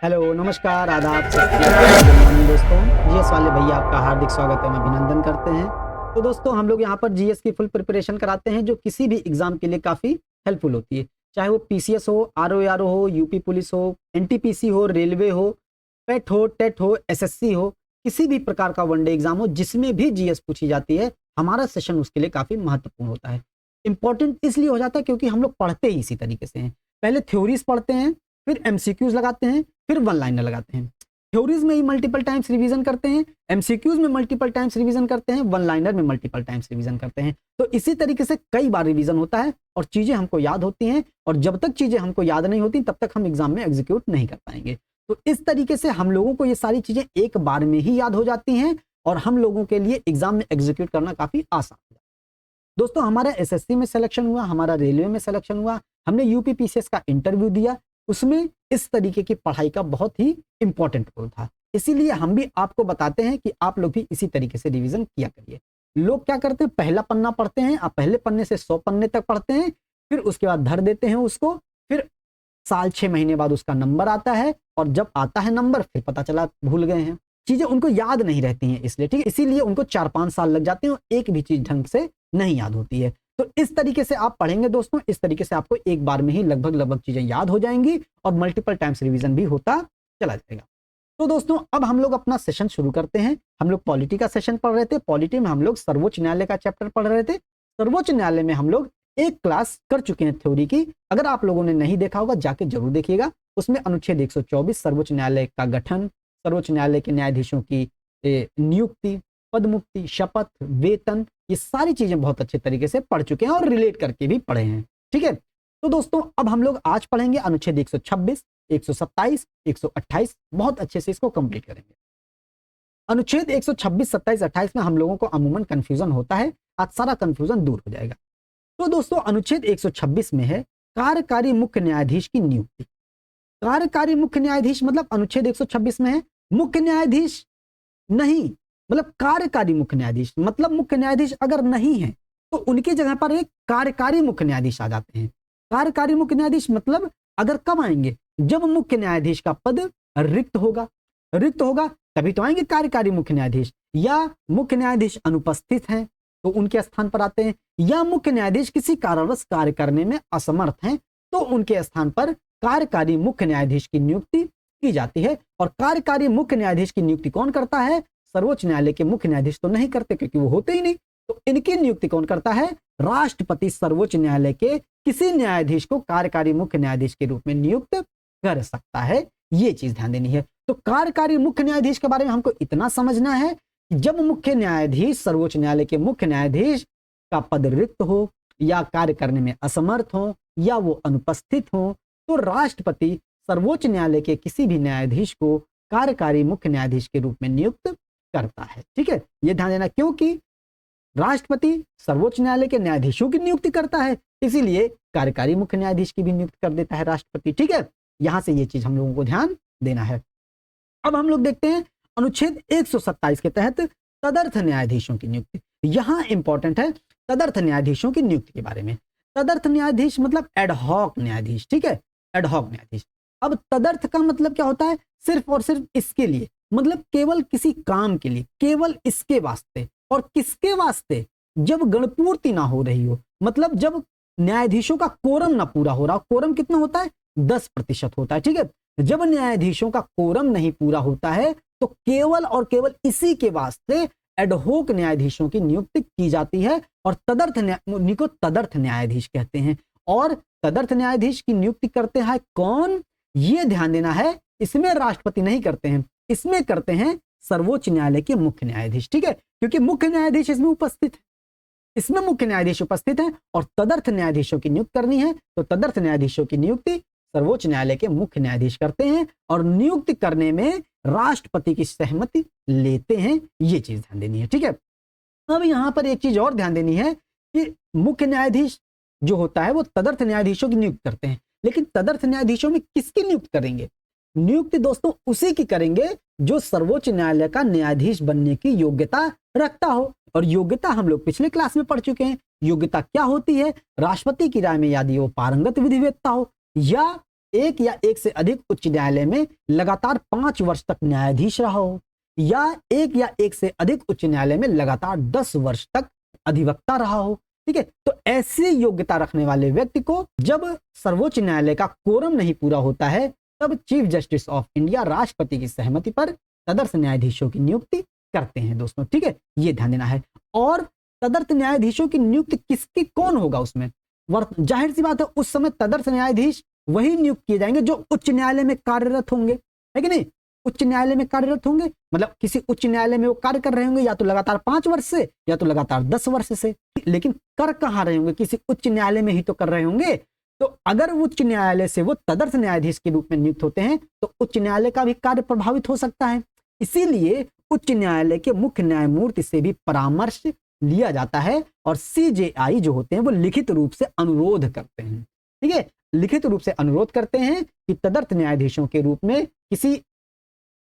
Hello, नमस्कार, आदाब, सत श्री अकाल, गुड मॉर्निंग दोस्तों। जीएस वाले भैया आपका हार्दिक स्वागत एवं अभिनंदन करते हैं। तो दोस्तों हम लोग यहाँ पर जीएस की फुल प्रिपरेशन कराते हैं जो किसी भी एग्जाम के लिए काफ़ी हेल्पफुल होती है। चाहे वो पीसीएस हो, आरओआरओ हो, यूपी पुलिस हो, एनटीपीसी हो, रेलवे हो, पेट हो, टेट हो, एसएससी हो, किसी भी प्रकार का वनडे एग्जाम हो जिसमें भी जीएस पूछी जाती है, हमारा सेशन उसके लिए काफ़ी महत्वपूर्ण होता है। इंपॉर्टेंट इसलिए हो जाता है क्योंकि हम लोग पढ़ते ही इसी तरीके से हैं। पहले थ्योरीज पढ़ते हैं, फिर एमसीक्यूज लगाते हैं, फिर वन लाइनर लगाते हैं। थ्योरीज में ही मल्टीपल टाइम्स रिवीजन करते हैं, एमसीक्यूज में मल्टीपल टाइम्स रिवीजन करते हैं, वन लाइनर में मल्टीपल टाइम्स रिवीजन करते हैं। तो इसी तरीके से कई बार रिवीजन होता है और चीजें हमको याद होती हैं, और जब तक चीजें हमको याद नहीं होती तब तक हम एग्जाम में एग्जीक्यूट नहीं कर पाएंगे। तो इस तरीके से हम लोगों को ये सारी चीजें एक बार में ही याद हो जाती हैं और हम लोगों के लिए एग्जाम में एग्जीक्यूट करना काफी आसान हो जाता है। दोस्तों हमारा एसएससी में सिलेक्शन हुआ, हमारा रेलवे में सिलेक्शन हुआ, हमने यूपी पीसीएस का इंटरव्यू दिया, उसमें इस तरीके की पढ़ाई का बहुत ही इंपॉर्टेंट रोल था। इसीलिए हम भी आपको बताते हैं कि आप लोग भी इसी तरीके से रिवीजन किया करिए। लोग क्या करते हैं, पहला पन्ना पढ़ते हैं, आप पहले पन्ने से 100 पन्ने तक पढ़ते हैं, फिर उसके बाद धर देते हैं उसको, फिर साल 6 महीने बाद उसका नंबर आता है, और जब आता है नंबर फिर पता चला भूल गए हैं। चीजें उनको याद नहीं रहती हैं, इसलिए ठीक है, इसीलिए उनको 4-5 साल लग जाते हैं और एक भी चीज ढंग से नहीं याद होती है। तो इस तरीके से आप पढ़ेंगे दोस्तों, इस तरीके से आपको एक बार में ही लगभग चीजें याद हो जाएंगी और मल्टीपल टाइम्स रिवीजन भी होता चला जाएगा। तो दोस्तों अब हम लोग अपना सेशन शुरू करते हैं। हम लोग पॉलिटी का सेशन पढ़ रहे थे, पॉलिटी में हम लोग सर्वोच्च न्यायालय का चैप्टर पढ़ रहे थे। सर्वोच्च न्यायालय में हम लोग एक क्लास कर चुके हैं थ्योरी की, अगर आप लोगों ने नहीं देखा होगा जाके जरूर देखिएगा। उसमें अनुच्छेद 124 सर्वोच्च न्यायालय का गठन, सर्वोच्च न्यायालय के न्यायाधीशों की नियुक्ति, पदमुक्ति, शपथ, वेतन, ये सारी चीजें बहुत अच्छे तरीके से पढ़ चुके हैं और रिलेट करके भी पढ़े हैं। ठीक है, तो दोस्तों अब हम लोग आज पढ़ेंगे अनुच्छेद 126, 127, 128, बहुत अच्छे से इसको कंप्लीट करेंगे। अनुच्छेद 126, 27, 28 में हम लोगों को अमूमन कंफ्यूजन होता है, आज सारा कंफ्यूजन दूर हो जाएगा। तो दोस्तों अनुच्छेद 126 में है कार्यकारी मुख्य न्यायाधीश की नियुक्ति। कार्यकारी मुख्य न्यायाधीश मतलब अनुच्छेद 126 में है मुख्य न्यायाधीश नहीं, मतलब कार्यकारी मुख्य न्यायाधीश, मतलब मुख्य न्यायाधीश अगर नहीं है तो उनकी जगह पर एक कार्यकारी मुख्य न्यायाधीश आ जाते हैं। कार्यकारी मुख्य न्यायाधीश मतलब अगर कब आएंगे, जब मुख्य न्यायाधीश का पद रिक्त होगा, रिक्त होगा तभी तो आएंगे कार्यकारी मुख्य न्यायाधीश, या मुख्य न्यायाधीश अनुपस्थित हैं तो उनके स्थान पर आते हैं, या मुख्य न्यायाधीश किसी कारणवश कार्य करने में असमर्थ हैं तो उनके स्थान पर कार्यकारी मुख्य न्यायाधीश की नियुक्ति की जाती है। और कार्यकारी मुख्य न्यायाधीश की नियुक्ति कौन करता है, सर्वोच्च न्यायालय के मुख्य न्यायाधीश तो नहीं करते क्योंकि वो होते ही नहीं, तो इनकी नियुक्ति कौन करता है, राष्ट्रपति सर्वोच्च न्यायालय के किसी न्यायाधीश को कार्यकारी मुख्य न्यायाधीश के रूप में नियुक्त कर सकता है। ये चीज ध्यान देनी है। तो कार्यकारी मुख्य न्यायाधीश के बारे में हमको इतना समझना है कि जब मुख्य न्यायाधीश, सर्वोच्च न्यायालय के मुख्य न्यायाधीश का पद रिक्त हो, या कार्य करने में असमर्थ हो, या वो अनुपस्थित हो, तो राष्ट्रपति सर्वोच्च न्यायालय के किसी भी न्यायाधीश को कार्यकारी मुख्य न्यायाधीश के रूप में नियुक्त करता है। ठीक है, ये ध्यान देना, क्योंकि राष्ट्रपति सर्वोच्च न्यायालय के न्यायाधीशों की नियुक्ति करता है, इसीलिए कार्यकारी मुख्य न्यायाधीश की भी नियुक्ति कर देता है राष्ट्रपति। ठीक है, यहां से ये चीज हम लोगों को ध्यान देना है। अब हम लोग देखते हैं अनुच्छेद 127 के तहत तदर्थ न्यायाधीशों की नियुक्ति। यहां इंपॉर्टेंट है तदर्थ न्यायाधीशों की नियुक्ति के बारे में। तदर्थ न्यायाधीश मतलब एडहॉक न्यायाधीश। ठीक है, एडहॉक न्यायाधीश। अब तदर्थ का मतलब क्या होता है, सिर्फ और सिर्फ इसके लिए, मतलब केवल किसी काम के लिए, केवल इसके वास्ते। और किसके वास्ते, जब गणपूर्ति ना हो रही हो, मतलब जब न्यायाधीशों का कोरम ना पूरा हो रहा हो। कोरम कितना होता है, 10% होता है। ठीक है, जब न्यायाधीशों का कोरम नहीं पूरा होता है तो केवल और केवल इसी के वास्ते एडहोक न्यायाधीशों की नियुक्ति की जाती है, और तदर्थ न्यायाधीश कहते हैं। और तदर्थ न्यायाधीश की नियुक्ति करते हैं कौन, ये ध्यान देना है, इसमें राष्ट्रपति नहीं करते हैं, इसमें करते हैं सर्वोच्च न्यायालय के मुख्य न्यायाधीश। ठीक है, क्योंकि मुख्य न्यायाधीश इसमें उपस्थित है, इसमें मुख्य न्यायाधीश उपस्थित है और तदर्थ न्यायाधीशों की नियुक्ति करनी है, तो तदर्थ न्यायाधीशों की नियुक्ति सर्वोच्च न्यायालय के मुख्य न्यायाधीश करते हैं, और नियुक्ति करने में राष्ट्रपति की सहमति लेते हैं। ये चीज ध्यान देनी है। ठीक है, अब यहां पर एक चीज और ध्यान देनी है कि मुख्य न्यायाधीश जो होता है वो तदर्थ न्यायाधीशों की नियुक्ति करते हैं, लेकिन तदर्थ न्यायाधीशों में किसकी नियुक्ति करेंगे, नियुक्ति दोस्तों उसी की करेंगे जो सर्वोच्च न्यायालय का न्यायाधीश बनने की योग्यता रखता हो। और योग्यता हम लोग पिछले क्लास में पढ़ चुके हैं। योग्यता क्या होती है, राष्ट्रपति की राय में यदि वो पारंगत विधिवेत्ता हो, या एक या एक से अधिक उच्च न्यायालय में लगातार 5 वर्ष तक न्यायाधीश रहा हो, या एक या एक से अधिक उच्च न्यायालय में लगातार 10 वर्ष तक अधिवक्ता रहा हो। ठीक है, तो ऐसी योग्यता रखने वाले व्यक्ति को जब सर्वोच्च न्यायालय का कोरम नहीं पूरा होता है, तब चीफ जस्टिस ऑफ इंडिया राष्ट्रपति की सहमति पर तदर्थ न्यायाधीशों की नियुक्ति करते हैं दोस्तों। ठीक है, ये ध्यान देना है। और तदर्थ न्यायाधीशों की नियुक्ति किसकी, कौन होगा उसमें? जाहिर सी बात है, उस समय तदर्थ न्यायाधीश वही नियुक्त किए जाएंगे जो उच्च न्यायालय में कार्यरत होंगे, है कि नहीं? उच्च न्यायालय में कार्यरत होंगे मतलब किसी उच्च न्यायालय में वो कार्य कर रहे होंगे, या तो लगातार 5 वर्ष से या तो लगातार 10 वर्ष से। लेकिन कर कहाँ रहे होंगे? किसी उच्च न्यायालय में ही तो कर रहे होंगे। तो अगर उच्च न्यायालय से वो तदर्थ न्यायाधीश के रूप में नियुक्त होते हैं तो उच्च न्यायालय का भी कार्य प्रभावित हो सकता है। इसीलिए उच्च न्यायालय के मुख्य न्यायमूर्ति से भी परामर्श लिया जाता है और सीजेआई जो होते हैं वो लिखित रूप से अनुरोध करते हैं। ठीक है, लिखित रूप से अनुरोध करते हैं कि तदर्थ न्यायाधीशों के रूप में किसी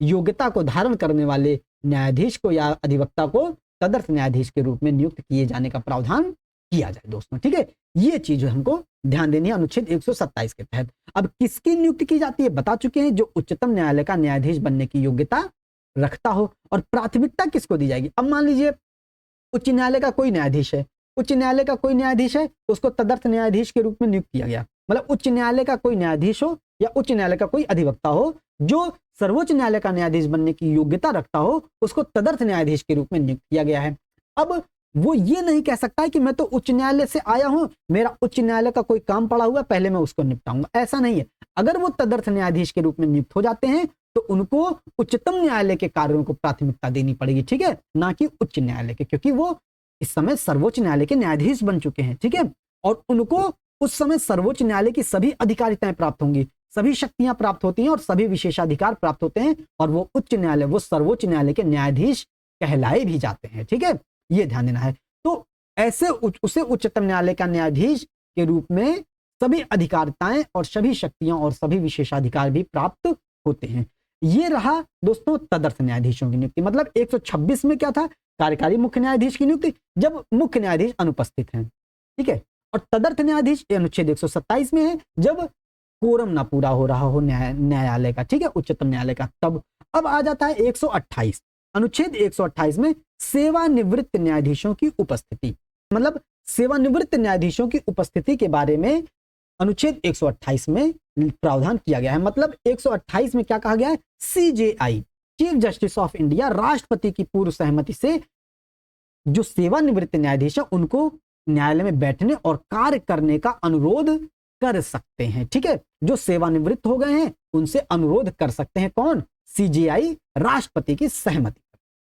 योग्यता को धारण करने वाले न्यायाधीश को या अधिवक्ता को तदर्थ न्यायाधीश के रूप में नियुक्त किए जाने का प्रावधान किया जाए दोस्तों। ठीक है, ये चीज हमको ध्यान देनी है अनुच्छेद 127 के तहत। अब किसकी नियुक्ति की जाती है बता चुके हैं, जो उच्चतम न्यायालय का न्यायाधीश बनने की योग्यता रखता हो। और प्राथमिकता किसको दी जाएगी? अब मान लीजिए उच्च न्यायालय का कोई न्यायाधीश है, उच्च न्यायालय का कोई न्यायाधीश है, उसको तदर्थ न्यायाधीश के रूप में नियुक्त किया गया। मतलब उच्च न्यायालय का कोई न्यायाधीश हो या उच्च न्यायालय का कोई अधिवक्ता हो जो सर्वोच्च न्यायालय का न्यायाधीश बनने की योग्यता रखता हो, उसको तदर्थ न्यायाधीश के रूप में नियुक्त किया गया है। अब वो ये नहीं कह सकता है कि मैं तो उच्च न्यायालय से आया हूं, मेरा उच्च न्यायालय का कोई काम पड़ा हुआ, पहले मैं उसको निपटाऊंगा। ऐसा नहीं है। अगर वो तदर्थ न्यायाधीश के रूप में नियुक्त हो जाते हैं तो उनको उच्चतम न्यायालय के कार्यों को प्राथमिकता देनी पड़ेगी। ठीक है, ना कि उच्च न्यायालय के, क्योंकि वो इस समय सर्वोच्च न्यायालय के न्यायाधीश बन चुके हैं। ठीक है, और उनको उस समय सर्वोच्च न्यायालय की सभी अधिकारिताएं प्राप्त होंगी, सभी शक्तियां प्राप्त होती हैं और सभी विशेषाधिकार प्राप्त होते हैं, और वो उच्च न्यायालय, वो सर्वोच्च न्यायालय के न्यायाधीश कहलाए भी जाते हैं। ठीक है, ये ध्यान देना है। तो ऐसे उसे उच्चतम न्यायालय का न्यायाधीश के रूप में सभी अधिकारिताएं और सभी शक्तियां और सभी विशेषाधिकार भी प्राप्त होते हैं। ये रहा दोस्तों तदर्थ न्यायाधीशों की नियुक्ति। मतलब 126 में क्या था? कार्यकारी मुख्य न्यायाधीश की नियुक्ति, जब मुख्य न्यायाधीश अनुपस्थित हैं। ठीक है, और तदर्थ न्यायाधीश अनुच्छेद 127 में है जब कोरम ना पूरा हो रहा हो न्यायालय का। ठीक है, उच्चतम न्यायालय का। तब अब आ जाता है 128, अनुच्छेद 128 में सेवानिवृत्त न्यायाधीशों की उपस्थिति। मतलब सेवानिवृत्त न्यायाधीशों की उपस्थिति के बारे में अनुच्छेद 128 में प्रावधान किया गया है। मतलब 128 में क्या कहा गया है? CJI, chief justice of India, राष्ट्रपति की पूर्व सहमति से जो सेवानिवृत्त न्यायाधीश है उनको न्यायालय में बैठने और कार्य करने का अनुरोध कर सकते हैं। ठीक है, जो सेवानिवृत्त हो गए हैं उनसे अनुरोध कर सकते हैं। कौन? सीजेआई, राष्ट्रपति की सहमति।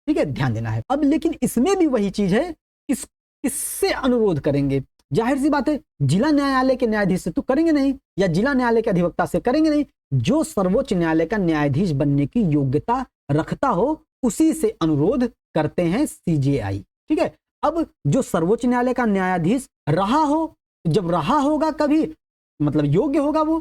ठीक है, ध्यान देना है। अब लेकिन इसमें भी वही चीज है, किससे अनुरोध करेंगे? जाहिर सी बात है, जिला न्यायालय के न्यायाधीश से तो करेंगे नहीं, या जिला न्यायालय के अधिवक्ता से करेंगे नहीं। जो सर्वोच्च न्यायालय का न्यायाधीश बनने की योग्यता रखता हो उसी से अनुरोध करते हैं सीजेआई। ठीक है, अब जो सर्वोच्च न्यायालय का न्यायाधीश रहा हो, जब रहा होगा कभी, मतलब योग्य होगा वो,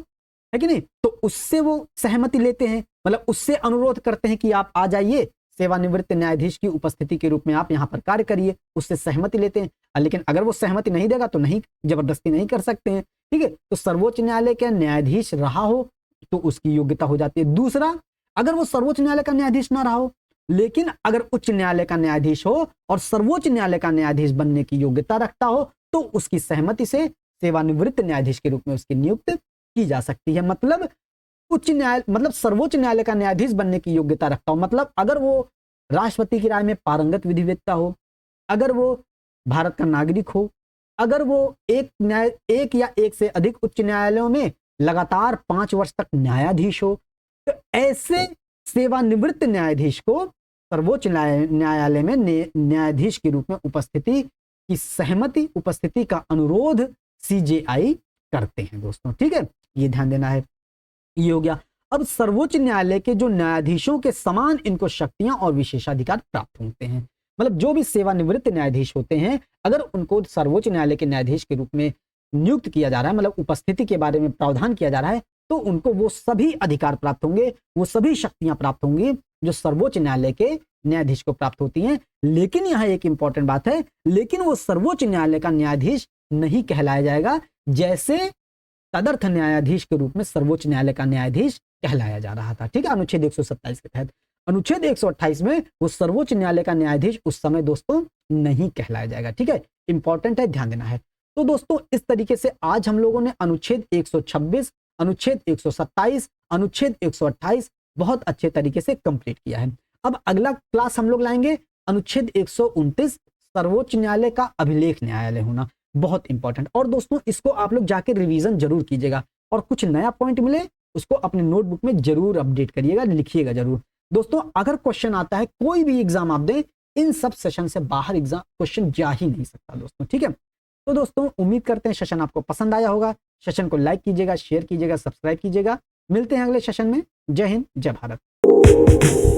है कि नहीं, तो उससे वो सहमति लेते हैं। मतलब उससे अनुरोध करते हैं कि आप आ जाइए, सेवानिवृत्त न्यायाधीश की उपस्थिति के रूप में आप यहाँ पर कार्य करिए, उससे सहमति लेते हैं। लेकिन अगर वो सहमति नहीं देगा तो नहीं, जबरदस्ती नहीं कर सकते हैं। ठीक है, तो सर्वोच्च न्यायालय का न्यायाधीश रहा हो तो उसकी योग्यता हो जाती है। दूसरा, अगर वो सर्वोच्च न्यायालय का न्यायाधीश ना रहा हो लेकिन अगर उच्च न्यायालय का न्यायाधीश हो और सर्वोच्च न्यायालय का न्यायाधीश बनने की योग्यता रखता हो तो उसकी सहमति से सेवानिवृत्त न्यायाधीश के रूप में उसकी नियुक्ति की जा सकती है। मतलब उच्च न्यायालय, मतलब सर्वोच्च न्यायालय का न्यायाधीश बनने की योग्यता रखता हो, मतलब अगर वो राष्ट्रपति की राय में पारंगत विधिवेत्ता हो, अगर वो भारत का नागरिक हो, अगर वो एक या एक से अधिक उच्च न्यायालयों में लगातार 5 वर्ष तक न्यायाधीश हो, तो ऐसे सेवानिवृत्त न्यायाधीश को सर्वोच्च न्यायालय में न्यायाधीश के रूप में उपस्थिति की सहमति, उपस्थिति का अनुरोध सीजेआई करते हैं दोस्तों। ठीक है, ये ध्यान देना है। ये हो गया। अब सर्वोच्च न्यायालय के जो न्यायाधीशों के समान इनको शक्तियां और विशेषाधिकार प्राप्त होते हैं। मतलब जो भी सेवानिवृत्त न्यायाधीश होते हैं, अगर उनको सर्वोच्च न्यायालय के न्यायाधीश के रूप में नियुक्त किया जा रहा है, मतलब उपस्थिति के बारे में प्रावधान किया जा रहा है, तो उनको वो सभी अधिकार प्राप्त होंगे, वो सभी शक्तियां प्राप्त होंगी जो सर्वोच्च न्यायालय के न्यायाधीश को प्राप्त होती हैं। लेकिन यहाँ एक इंपॉर्टेंट बात है, लेकिन वो सर्वोच्च न्यायालय का न्यायाधीश नहीं कहलाया जाएगा। जैसे तदर्थ न्यायाधीश के रूप में सर्वोच्च न्यायालय का न्यायाधीश कहलाया जा रहा था। ठीक है, अनुच्छेद 127 के तहत। अनुच्छेद 128 में वो सर्वोच्च न्यायालय का न्यायाधीश उस समय दोस्तों नहीं कहलाया जाएगा। ठीक है, इंपॉर्टेंट है, ध्यान देना है। तो दोस्तों इस तरीके से आज हम लोगों ने अनुच्छेद 126, अनुच्छेद 127, अनुच्छेद 128 बहुत अच्छे तरीके से कंप्लीट किया है। अब अगला क्लास हम लोग लाएंगे अनुच्छेद 129, सर्वोच्च न्यायालय का अभिलेख न्यायालय होना, बहुत इंपॉर्टेंट। और दोस्तों इसको आप लोग जाके रिवीजन जरूर कीजिएगा और कुछ नया पॉइंट मिले उसको अपने नोटबुक में जरूर अपडेट करिएगा, लिखिएगा जरूर। दोस्तों अगर क्वेश्चन आता है, कोई भी एग्जाम आप दें, इन सब सेशन से बाहर एग्जाम क्वेश्चन जा ही नहीं सकता दोस्तों। ठीक है, तो दोस्तों उम्मीद करते हैं सेशन आपको पसंद आया होगा। सेशन को लाइक कीजिएगा, शेयर कीजिएगा, सब्सक्राइब कीजिएगा। मिलते हैं अगले सेशन में। जय हिंद, जय भारत।